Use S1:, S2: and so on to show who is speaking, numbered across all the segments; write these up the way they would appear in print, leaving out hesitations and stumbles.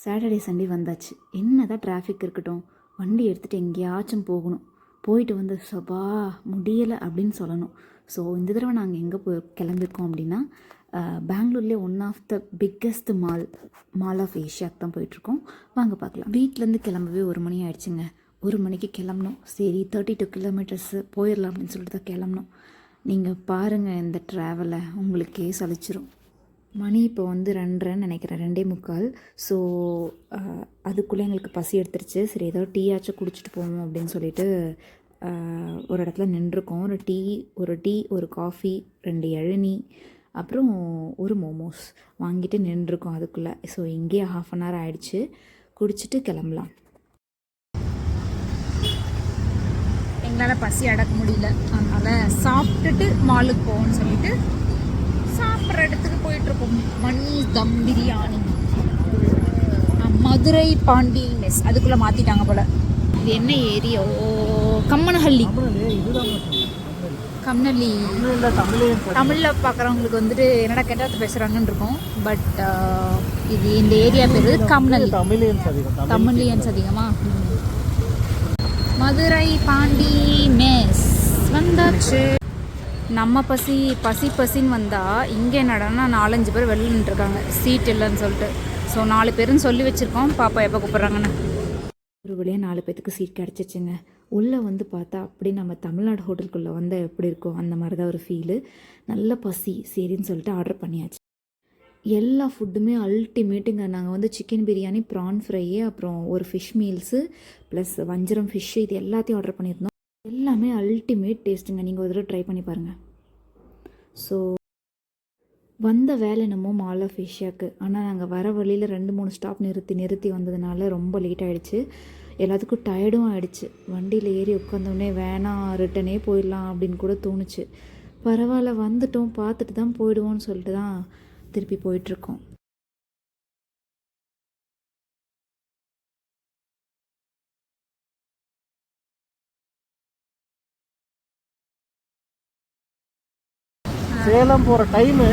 S1: Saturday Sunday வந்தாச்சு. என்ன தான் டிராஃபிக் இருக்கட்டும், வண்டி எடுத்துகிட்டு எங்கேயாச்சும் போகணும். போயிட்டு வந்து சபா முடியலை அப்படின்னு சொல்லணும். ஸோ இந்த தடவை நாங்கள் எங்கே கிளம்பியிருக்கோம் அப்படின்னா, பெங்களூர்லேயே one of the biggest mall of ஏஷியாவுக்கு தான் போயிட்டுருக்கோம். வாங்க பார்க்கலாம். வீட்டிலேருந்து கிளம்பவே 1 மணி ஆயிடுச்சுங்க. 1 மணிக்கு கிளம்பணும். சரி 32 கிலோமீட்டர்ஸு போயிடலாம் அப்படின்னு சொல்லிட்டு தான் கிளம்பணும். நீங்கள் பாருங்கள், இந்த ட்ராவலை உங்களுக்கே சலிச்சிரும். மணி இப்போ வந்து 2:30 நினைக்கிறேன், 2:45. ஸோ அதுக்குள்ளே எங்களுக்கு பசி எடுத்துருச்சு. சரி ஏதோ டீயாச்சும் குடிச்சிட்டு போவோம் அப்படின்னு சொல்லிட்டு ஒரு இடத்துல நின்றுருக்கோம். ஒரு டீ ஒரு காஃபி 2 இளநீ அப்புறம் ஒரு மோமோஸ் வாங்கிட்டு நின்றுருக்கோம் அதுக்குள்ளே. ஸோ இங்கேயே 1/2 அன் ஹவர் ஆகிடுச்சு. குடிச்சிட்டு கிளம்பலாம்.
S2: எங்களால் பசி அடக்க முடியல, அதனால் சாப்பிட்டுட்டு மாலுக்கு போவோம்னு சொல்லிட்டு சாப்பிட்ற இடத்துக்கு போயிட்டுருக்கோம். மணி தம் பிரியாணி, மதுரை பாண்டி மெஸ். அதுக்குள்ளே மாற்றிட்டாங்க போல். இது என்ன ஏரியா? கம்மனஹள்ளி. கம்னஹள்ளி தமிழில் பார்க்குறவங்களுக்கு வந்துட்டு என்னடா கெட்டாத்து பேசுகிறாங்கன்னு இருக்கும். பட் இது இந்த ஏரியா பேர் கம்னஹள்ளி. தமிழியன்ஸ் அதிகமாக. மதுரை பாண்டி மெஸ் வந்தாச்சு. நம்ம பசின்னு வந்தால் இங்கே என்னடான்னா 4-5 பேர் வெளில நின்றுருக்காங்க, சீட் இல்லைன்னு சொல்லிட்டு. ஸோ 4 பேருன்னு சொல்லி வச்சுருக்கோம், பாப்பா எப்போ கூப்பிட்றாங்கன்னு.
S1: ஒரு வழியாக 4 பேத்துக்கு சீட் கிடச்சிச்சுங்க. உள்ளே வந்து பார்த்தா அப்படி நம்ம தமிழ்நாடு ஹோட்டலுக்குள்ளே வந்தால் எப்படி இருக்கும் அந்த மாதிரி தான் ஒரு ஃபீலு. நல்ல பசி, சரின்னு சொல்லிட்டு ஆர்டர் பண்ணியாச்சு. எல்லா ஃபுட்டுமே அல்டிமேட்டுங்க. நாங்கள் வந்து சிக்கன் பிரியாணி, ப்ரான் ஃப்ரை, அப்புறம் ஒரு ஃபிஷ் மீல்ஸு ப்ளஸ் வஞ்சரம் ஃபிஷ்ஷு, இது எல்லாத்தையும் ஆர்டர் பண்ணியிருந்தோம். எல்லாமே அல்டிமேட் டேஸ்ட்டுங்க. நீங்கள் ஒரு தடவை ட்ரை பண்ணி பாருங்கள். ஸோ வந்த வேலை என்னமோ மால் ஆஃப் ஏஷியாவுக்கு. ஆனால் நாங்கள் வர வழியில் 2-3 ஸ்டாப் நிறுத்தி வந்ததுனால ரொம்ப லேட் ஆகிடுச்சு. எல்லாத்துக்கும் டயர்டும் ஆகிடுச்சு. வண்டியில் ஏறி உட்காந்தோடனே வேணாம், ரிட்டனே போயிடலாம் அப்படின்னு கூட தோணுச்சு. பரவாயில்ல, வந்துட்டோம், பார்த்துட்டு தான் போயிடுவோன்னு சொல்லிட்டு தான் திருப்பி போயிட்டுருக்கோம்.
S3: சேலம் போகிற டைமு,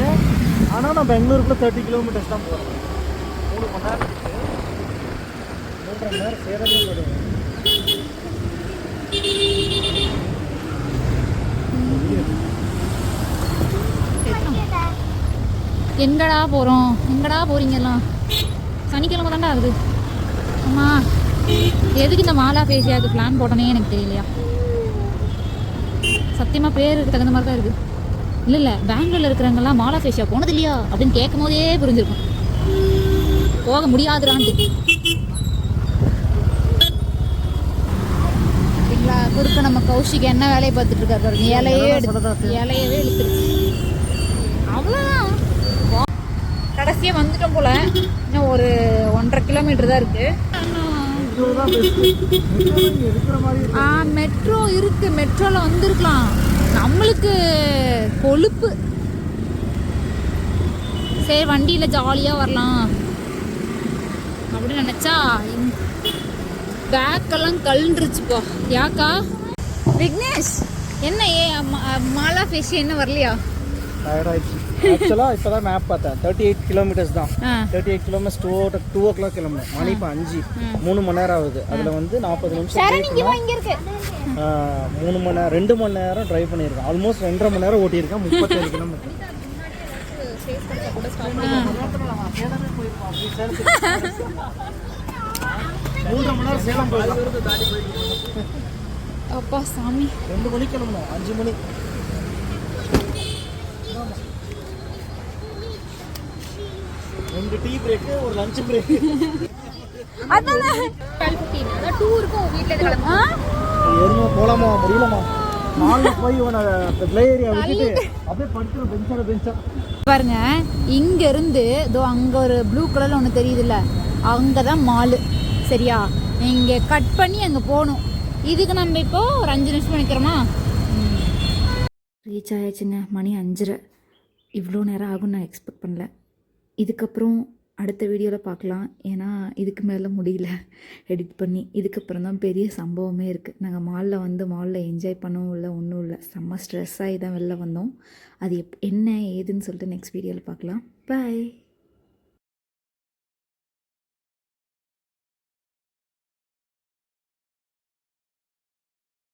S3: ஆனால் நான் பெங்களூருக்குள்ள 30 கிலோமீட்டர்ஸ் தான் போகிறேன். 3 மணி நேரம் இருக்குது. 3.5 மணி நேரம் சேலமே போயிடுவேன்.
S2: எங்கடா போகிறீங்கலாம்? சனிக்கிழமை தாண்டா ஆகுது. அம்மா எதுக்கு இந்த மால் ஆஃப் ஏஷியாவுக்கு பிளான் போட்டோன்னே எனக்கு தெரியலையா. சத்தியமாக பேருக்கு தகுந்த மாதிரி தான் இருக்குது. இல்லை பெங்களூரில் இருக்கிறவங்கலாம் மால் ஆஃப் ஏஷியா போனது இல்லையா அப்படின்னு கேட்கும் போதே புரிஞ்சிருக்கும். போக முடியாதுடான்ட்டு சரிங்களா. குறுக்க நம்ம கௌஷிக் என்ன வேலையை பார்த்துட்டு இருக்காரு பாருங்க. இலையவே இழுத்துருச்சு. அவ்வளோதான், கடைசியாக வந்துட்டோம் போல. இன்னும் ஒரு 1.5 கிலோமீட்டர் தான் இருக்குது. மெட்ரோ இருக்குது, மெட்ரோவில் வந்துருக்கலாம். நம்மளுக்கு கொழுப்பு. சரி வண்டியில் ஜாலியாக வரலாம் அப்படின்னு நினச்சா பேக்கெல்லாம் கழுந்துருச்சுப்பா. யாக்கா விக்னேஷ், என்ன மால் ஆஃப் ஏஷியா என்ன வரலையா?
S3: ஆக்சுவலாக இப்போ தான் மேப் பார்த்தேன். 38 கிலோமீட்டர்ஸ் தான். 38 கிலோமீட்டர்ஸ் 2 o'clock கிளம்பணும். மணி இப்போ 5, 3 மணி நேரம் ஆகுது. அதில் வந்து 40 நிமிஷம் 3 மணி நேரம் 2 மணி நேரம் ட்ரைவ் பண்ணியிருக்கேன். ஆல்மோஸ்ட் 2.5 மணி நேரம் ஓட்டியிருக்கேன். 37 கிலோமீட்டர். 3 மணி நேரம் சேலம் போயிடலாம்.
S2: அப்பா சாமி,
S3: 2 மணிக்கு கிளம்பணும், 5 மணி. 2 டீ பிரேக்கு, ஒரு லஞ்ச் பிரேக்.
S2: அதானே டூருக்கும் வீட்டில்
S3: போகலாமா முடியலமா? மாலில் போய் ப்ளே ஏரியா விட்டுட்டு அப்படியே படுத்துரும் பெஞ்சா
S2: பாருங்க. இங்கேருந்து இதோ அங்கே ஒரு ப்ளூ கலரில் ஒன்று தெரியுதுல்ல, அங்கே தான் மாலு. சரியா, இங்கே கட் பண்ணி அங்கே போகணும். இதுக்கு நம்ம இப்போ ஒரு 5 நிமிஷம் நிற்கிறோமா?
S1: ரீச் ஆயாச்சுங்க. மணி 5:30. இவ்வளோ நேரம் ஆகும்னு நான் எக்ஸ்பெக்ட் பண்ணல. இதுக்கப்புறம் அடுத்த வீடியோவில் பார்க்கலாம். ஏன்னா இதுக்கு மேலே முடியல எடிட் பண்ணி. இதுக்கப்புறம் தான் பெரிய சம்பவமே இருக்குது. நாங்கள் மாலில் என்ஜாய் பண்ணவும் இல்லை, ஒன்றும் இல்லை. செம்ம ஸ்ட்ரெஸ் ஆகி தான் வெளில வந்தோம். அது என்ன ஏதுன்னு சொல்லிட்டு நெக்ஸ்ட் வீடியோவில் பார்க்கலாம். பாய்.